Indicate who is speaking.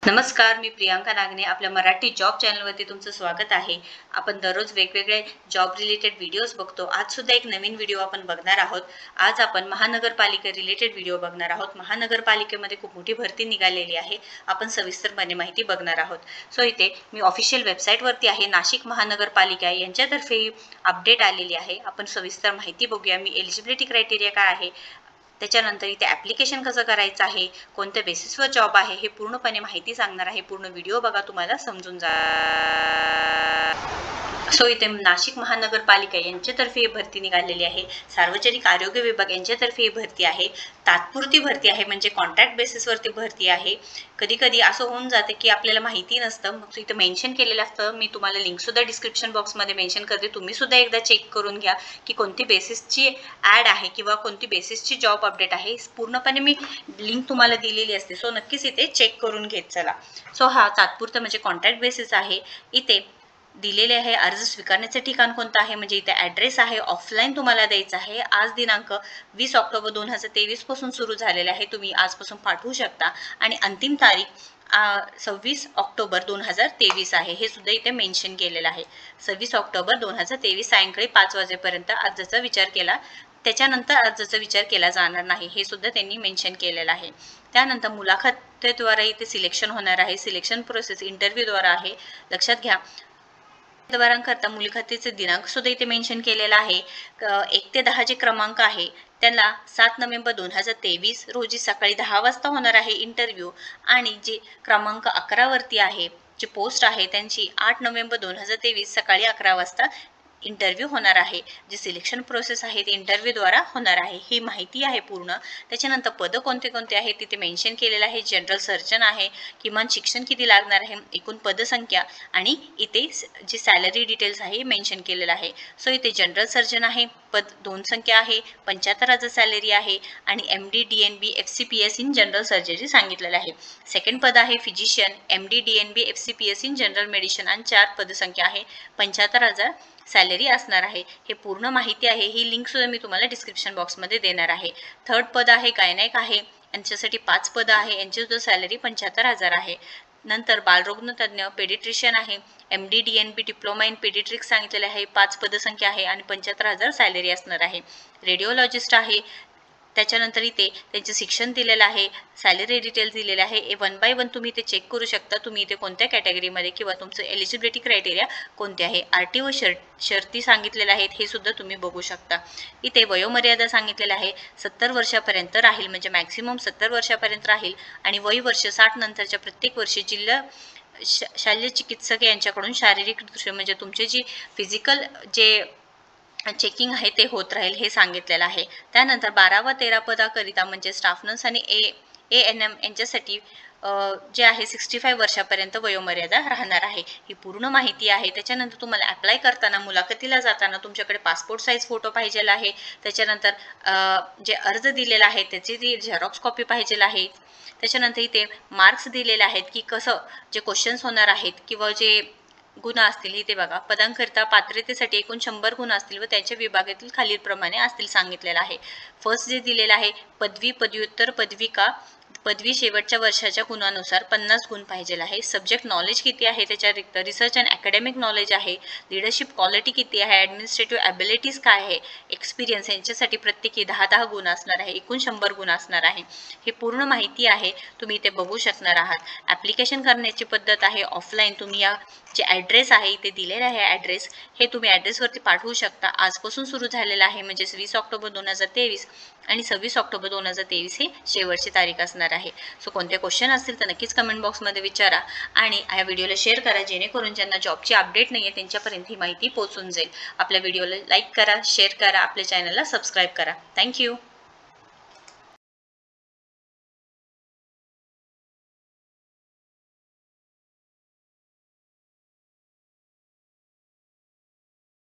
Speaker 1: नमस्कार, मी प्रियांका नागने आपल्या मराठी जॉब चॅनलवरती तुमचं स्वागत आहे। आपण दररोज वेगवेगळे जॉब रिलेटेड व्हिडिओज बघतो। आज सुद्धा एक नवीन व्हिडिओ आपण बघणार आहोत। आज आपण महानगरपालिका रिलेटेड व्हिडिओ बघणार आहोत। महानगरपालिकेमध्ये खूप मोठी भरती निघालेली आहे। आपण सविस्तरपणे माहिती बघणार आहोत। सो इथे मी ऑफिशियल वेबसाईटवरती आहे, नाशिक महानगरपालिका यांच्यातर्फे अपडेट आलेली आहे। आपण सविस्तर माहिती बघूया। मी एलिजिबिलिटी क्रायटेरिया काय आहे, त्याच्यानंतर इथे ॲप्लिकेशन कसं करायचं आहे, कोणत्या बेसिसवर जॉब आहे, हे पूर्णपणे माहिती सांगणार आहे। पूर्ण व्हिडिओ बघा, तुम्हाला समजून जा। सो इथे नाशिक महानगरपालिका यांच्यातर्फे भरती निघालेली आहे। सार्वजनिक आरोग्य विभाग यांच्यातर्फे ही भरती आहे। तात्पुरती भरती आहे, म्हणजे कॉन्ट्रॅक्ट बेसिसवरती भरती आहे। कधी कधी असं होऊन जाते की आपल्याला माहिती नसतं, मग इथं मेन्शन केलेलं असतं। मी तुम्हाला लिंक सुद्धा डिस्क्रिप्शन बॉक्समध्ये मेन्शन करते, तुम्ही सुद्धा एकदा चेक करून घ्या की कोणती बेसिसची ॲड आहे किंवा कोणती बेसिसची जॉब अपडेट आहे। पूर्णपणे मी लिंक तुम्हाला दिलेली असते, सो नक्कीच इथे चेक करून घेत चला। सो हा तात्पुरता म्हणजे कॉन्ट्रॅक्ट बेसिस आहे। इथे दिलेले आहे अर्ज स्वीकारण्याचे ठिकाण कोणतं आहे, म्हणजे इथे ॲड्रेस आहे, ऑफलाईन तुम्हाला द्यायचा आहे। आज दिनांक 20 ऑक्टोबर 2023 पासून सुरू झालेला आहे, तुम्ही आजपासून पाठवू शकता। आणि अंतिम तारीख 26 ऑक्टोबर 2023 आहे, हे सुद्धा इथे मेन्शन केलेलं आहे। 26 ऑक्टोबर 2023 सायंकाळी 5 वाजेपर्यंत अर्जाचा विचार केला, त्याच्यानंतर अर्जाचा विचार केला जाणार नाही, हे सुद्धा त्यांनी मेन्शन केलेलं आहे। त्यानंतर मुलाखतीद्वारे इथे सिलेक्शन होणार आहे। सिलेक्शन प्रोसेस इंटरव्ह्यूद्वारा आहे, लक्षात घ्या। करता मुलाखतीचे दिनांक सुद्धा इथे मेन्शन केलेला आहे। 1 ते 10 जे क्रमांक आहे त्यांना 7 नोव्हेंबर 2023 रोजी सकाळी 10 वाजता होणार आहे इंटरव्ह्यू। आणि जे क्रमांक 11 वरती आहे, जे पोस्ट आहे त्यांची 8 नोव्हेंबर 2023 सकाळी 11 वाजता इंटरव्ह्यू होणार आहे। जे सिलेक्शन प्रोसेस आहे ते इंटरव्ह्यूद्वारा होणार आहे, ही माहिती आहे पूर्ण। त्याच्यानंतर पद कोणते कोणते आहेत तिथे मेन्शन केलेलं आहे। जनरल सर्जन आहे, किमान शिक्षण किती लागणार आहे, एकूण पदसंख्या, आणि इथे जी सॅलरी डिटेल्स आहे मेन्शन केलेलं आहे। सो इथे जनरल सर्जन आहे, पद 2 संख्या आहे, 75,000 सॅलरी आहे, आणि MD DNB FCPS in general surgery सांगितलेलं आहे। सेकंड पद आहे physician, MD DNB FCPS in general medicine, आणि 4 पदसंख्या आहे, 75,000 सॅलरी असणार आहे। हे पूर्ण माहिती आहे, ही लिंक सुद्धा मी तुम्हाला डिस्क्रिप्शन बॉक्समध्ये देणार आहे। थर्ड पद आहे गायनेक आहे, यांच्यासाठी 5 पद आहे, यांची सुद्धा सॅलरी 75,000 आहे। नंतर बालरोगतज्ञ पेडिट्रिशियन आहे, MD DNB डिप्लोमा इन पेडिट्रिक्स सांगितलेले आहे, 5 पदसंख्या आहे, आणि 75,000 सॅलरी असणार आहे। रेडिओलॉजिस्ट आहे, त्याच्यानंतर इथे त्यांचे शिक्षण दिलेलं आहे, सॅलरी डिटेल्स दिलेले आहे। 1 बाय 1 तुम्ही इथे चेक करू शकता, तुम्ही इथे कोणत्या कॅटेगरीमध्ये किंवा तुमचं एलिजिबिलिटी क्रायटेरिया कोणते आहे। RTO शर्ती सांगितलेल्या आहेत, हे सुद्धा तुम्ही बघू शकता। इथे वयोमर्यादा सांगितलेलं आहे, 70 वर्षापर्यंत राहील, म्हणजे मॅक्सिमम 70 वर्षापर्यंत राहील। आणि वय वर्ष 60 नंतरच्या प्रत्येक वर्षी जिल्हा शल्य चिकित्सक यांच्याकडून शारीरिक दृष्ट्या म्हणजे तुमचे जी फिजिकल जे चेकिंग आहे ते होत राहील, हे सांगितलेलं आहे। त्यानंतर 12 व 13 पदाकरिता म्हणजे स्टाफ नर्स आणि ANM यांच्यासाठी जे आहे 65 वर्षापर्यंत वयोमर्यादा राहणार आहे, ही पूर्ण माहिती आहे। त्याच्यानंतर तुम्हाला अप्लाय करताना मुलाखतीला जाताना तुमच्याकडे पासपोर्ट साईज फोटो पाहिजे आहे। त्याच्यानंतर जे अर्ज दिलेला आहे त्याची ती झेरॉक्स कॉपी पाहिजे आहे। त्याच्यानंतर इथे मार्क्स दिलेले आहेत की कसं जे क्वेश्चन्स होणार आहेत किंवा जे गुण असतील, इथे बघा। पदांकरिता पात्रतेसाठी एकूण 100 गुण असतील व त्यांच्या विभागातील खालीलप्रमाणे असतील सांगितलेलं आहे। फर्स्ट जे दिलेलं आहे, पदवी, पदव्युत्तर, पदविका, पदवी शेवटच्या वर्षाच्या गुणानुसार 50 गुण पाहिजे आहे। सब्जेक्ट नॉलेज किती आहे त्याच्या रिसर्च अँड अकॅडमिक नॉलेज आहे, लिडरशिप क्वालिटी किती आहे, ॲडमिनिस्ट्रेटिव्ह ॲबिलिटीज काय आहे, एक्सपिरियन्स यांच्यासाठी प्रत्येकी 10-10 गुण असणार आहे, एकूण 100 गुण असणार आहे। हे पूर्ण माहिती आहे, तुम्ही इथे बघू शकणार आहात। ॲप्लिकेशन करण्याची पद्धत आहे ऑफलाईन, तुम्ही या जे ॲड्रेस आहे इथे दिलेलं आहे ॲड्रेस, हे तुम्ही ॲड्रेसवरती पाठवू शकता। आजपासून सुरू झालेलं आहे, म्हणजे 20 ऑक्टोबर 2023 आणि 26 ऑक्टोबर 2023 ही शेवटची तारीख असणार आहे। सो कोणते क्वेश्चन असतील तर नक्कीच कमेंट बॉक्समध्ये विचारा, आणि या व्हिडिओला शेअर करा, जेणेकरून ज्यांना जॉबची अपडेट नाही आहे त्यांच्यापर्यंत ही माहिती पोहोचून जाईल। आपल्या व्हिडिओला लाईक करा, शेअर करा, आपल्या चॅनलला सबस्क्राईब करा। थँक्यू।